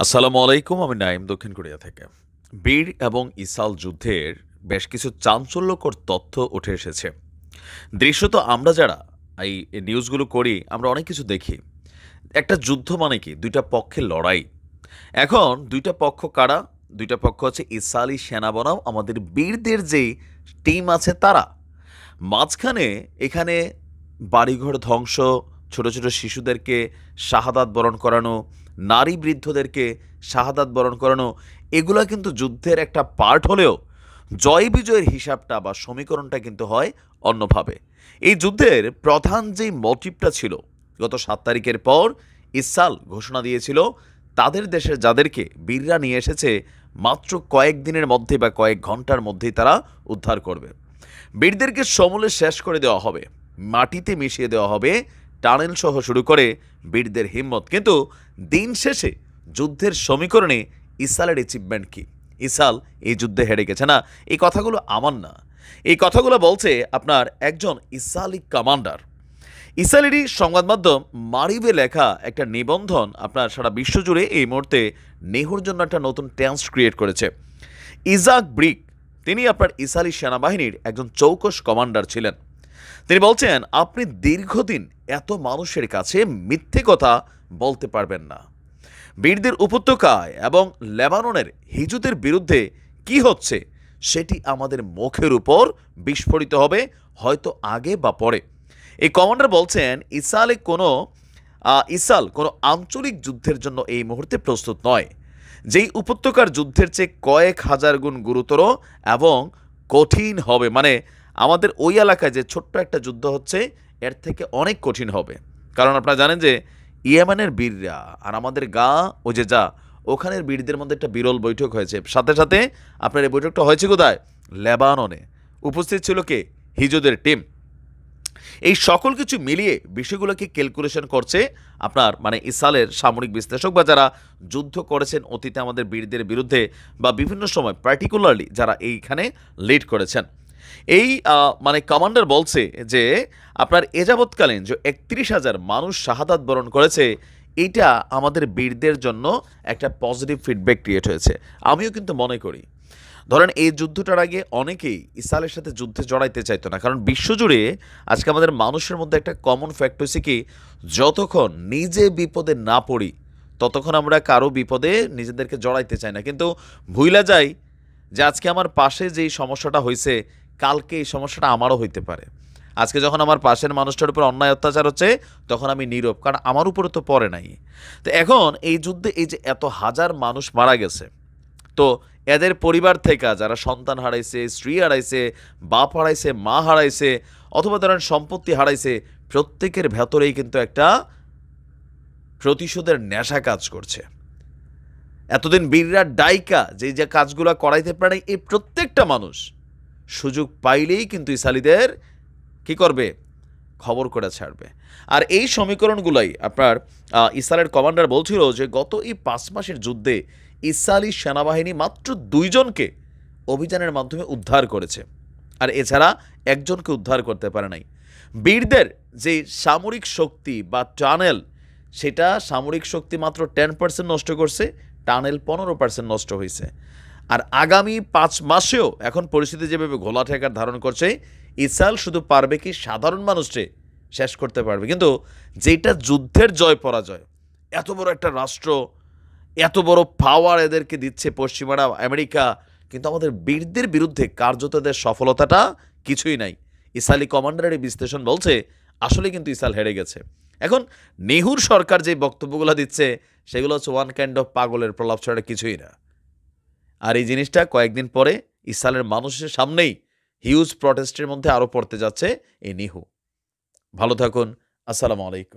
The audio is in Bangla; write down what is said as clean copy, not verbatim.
আসসালামু আলাইকুম। আমি নাইম, দক্ষিণ কোরিয়া থেকে। বীর এবং ইসাল যুদ্ধের বেশ কিছু চাঞ্চল্যকর তথ্য উঠে এসেছে। দৃশ্যত আমরা যারা এই নিউজগুলো করি, আমরা অনেক কিছু দেখি। একটা যুদ্ধ মানে কি? ২ টা পক্ষের লড়াই। এখন ২ টা পক্ষ কারা? ২ টা পক্ষ হচ্ছে ইসরায়েলি সেনা বনাম আমাদের বীরদের যেই টিম আছে তারা। মাঝখানে এখানে বাড়িঘর ধ্বংস, ছোট, ছোট শিশুদেরকে শাহাদাত বরণ করানো, নারী বৃদ্ধদেরকে শাহাদাত বরণ করানো, এগুলা কিন্তু যুদ্ধের একটা পার্ট হলেও জয় বিজয়ের হিসাবটা বা সমীকরণটা কিন্তু হয় অন্যভাবে। এই যুদ্ধের প্রধান যেই মোটিভটা ছিল, গত ৭ তারিখের পর ইসরায়েল ঘোষণা দিয়েছিল তাদের দেশের যাদেরকে বীররা নিয়ে এসেছে মাত্র কয়েক দিনের মধ্যে বা কয়েক ঘন্টার মধ্যেই তারা উদ্ধার করবে। বীরদেরকে সমূলে শেষ করে দেওয়া হবে, মাটিতে মিশিয়ে দেওয়া হবে, টানেল সহ শুরু করে বীরদের হিম্মত। কিন্তু দিন শেষে যুদ্ধের সমীকরণে ইসরায়েলের অ্যাচিভমেন্ট কি? ইসরায়েল এই যুদ্ধে হেরে গেছে না, এই কথাগুলো আমার না। এই কথাগুলো বলছে আপনার একজন ইসরায়েলি কমান্ডার। ইসরায়েলি সংবাদ মাধ্যম মারিভে লেখা একটা নিবন্ধন আপনার সারা বিশ্বজুড়ে এই মুহূর্তে নেহুর জন্য একটা নতুন টেন্স ক্রিয়েট করেছে। ইজাক ব্রিক, তিনি আপনার ইসরায়েলি সেনাবাহিনীর একজন চৌকস কমান্ডার ছিলেন। তিনি বলছেন, আপনি দীর্ঘদিন এত মানুষের কাছে মিথ্যে কথা বলতে পারবেন না। বীরদের উপত্যকায় এবং লেবাননের হিজুদের বিরুদ্ধে কি হচ্ছে সেটি আমাদের মুখের উপর বিস্ফোরিত হবে, হয়তো আগে বা পরে। এই কমান্ডার বলছেন, ইসরায়েল কোনো আঞ্চলিক যুদ্ধের জন্য এই মুহূর্তে প্রস্তুত নয়, যেই উপত্যকার যুদ্ধের চেয়ে কয়েক হাজার গুণ গুরুতর এবং কঠিন হবে। মানে আমাদের ওই এলাকায় যে ছোট্ট একটা যুদ্ধ হচ্ছে, এর থেকে অনেক কঠিন হবে। কারণ আপনারা জানেন যে ইয়েমেনের বীররা আর আমাদের গা ও যে যা, ওখানের বীরদের মধ্যে একটা বিরল বৈঠক হয়েছে। সাথে সাথে আপনার এই বৈঠকটা হয়েছে কোথায়? লেবাননে। উপস্থিত ছিল কে? হিজুদের টিম। এই সকল কিছু মিলিয়ে বিষয়গুলোকে ক্যালকুলেশন করছে আপনার মানে ইসরায়েলের সামরিক বিশ্লেষক বা যারা যুদ্ধ করেছেন অতীতে আমাদের বীরদের বিরুদ্ধে বা বিভিন্ন সময় পার্টিকুলারলি যারা এইখানে লিড করেছেন। এই মানে কমান্ডার বলছে যে আপনার এ যাবৎকালীন যে ৩১,০০০ মানুষ শাহাদাত বরণ করেছে, এইটা আমাদের বীরদের জন্য একটা পজিটিভ ফিডব্যাক ক্রিয়েট হয়েছে। আমিও কিন্তু মনে করি, ধরেন এই যুদ্ধটার আগে অনেকেই ইসরায়েলের সাথে যুদ্ধে জড়াইতে চাইতো না, কারণ বিশ্বজুড়ে আজকে আমাদের মানুষের মধ্যে একটা কমন ফ্যাক্ট হয়েছে কি, যতক্ষণ নিজে বিপদে না পড়ি ততক্ষণ আমরা কারো বিপদে নিজেদেরকে জড়াইতে চাই না। কিন্তু ভুইলা যাই যে আজকে আমার পাশে যেই সমস্যাটা হয়েছে, কালকে এই সমস্যাটা আমারও হইতে পারে। আজকে যখন আমার পাশের মানুষটার উপর অন্যায় অত্যাচার হচ্ছে, তখন আমি নীরব, কারণ আমার উপরে তো পড়ে নাই। তো এখন এই যুদ্ধে এই যে এত হাজার মানুষ মারা গেছে, তো এদের পরিবার থেকে যারা সন্তান হারাইছে, স্ত্রী হারাইছে, বাপ হারাইছে, মা হারাইছে, অথবা ধরেন সম্পত্তি হারাইছে, প্রত্যেকের ভেতরেই কিন্তু একটা প্রতিশোধের নেশা কাজ করছে। এতদিন বীররা ডাইকা যে কাজগুলো করাইতে পারে, এই প্রত্যেকটা মানুষ সুযোগ পাইলেই কিন্তু ইসরায়েলিদের কি করবে? খবর করে ছাড়বে। আর এই সমীকরণগুলাই আপনার ইসরায়েলের কমান্ডার বলছিল যে গত এই ৫ মাসের যুদ্ধে ইসরায়েলি সেনাবাহিনী মাত্র ২ জনকে অভিযানের মাধ্যমে উদ্ধার করেছে, আর এছাড়া একজনকে উদ্ধার করতে পারে নাই। বীরদের যে সামরিক শক্তি বা টানেল, সেটা সামরিক শক্তি মাত্র 10% নষ্ট করছে, টানেল 15% নষ্ট হয়েছে। আর আগামী ৫ মাসেও এখন পরিস্থিতি যেভাবে ঘোলা ঠেকার ধারণ করছে, ইসরায়েল শুধু পারবে কি সাধারণ মানুষকে শেষ করতে পারবে, কিন্তু যেটা যুদ্ধের জয় পরাজয়, এত বড় একটা রাষ্ট্র, এত বড় পাওয়ার এদেরকে দিচ্ছে পশ্চিমারা, আমেরিকা, কিন্তু আমাদের বীরদের বিরুদ্ধে কার্যত এদের সফলতাটা কিছুই নাই। ইসরায়েলি কমান্ডারের বিশ্লেষণ বলছে আসলে কিন্তু ইসরায়েল হেরে গেছে। এখন নেহুর সরকার যে বক্তব্যগুলো দিচ্ছে, সেগুলো হচ্ছে ওয়ান কাইন্ড অফ পাগলের প্রলাপ ছাড়া কিছুই না। আর এই জিনিসটা কয়েকদিন পরে ইসরায়েলের মানুষের সামনেই হিউজ প্রটেস্টের মধ্যে আরও পড়তে যাচ্ছে এই নিহু। ভালো থাকুন। আসসালামু আলাইকুম।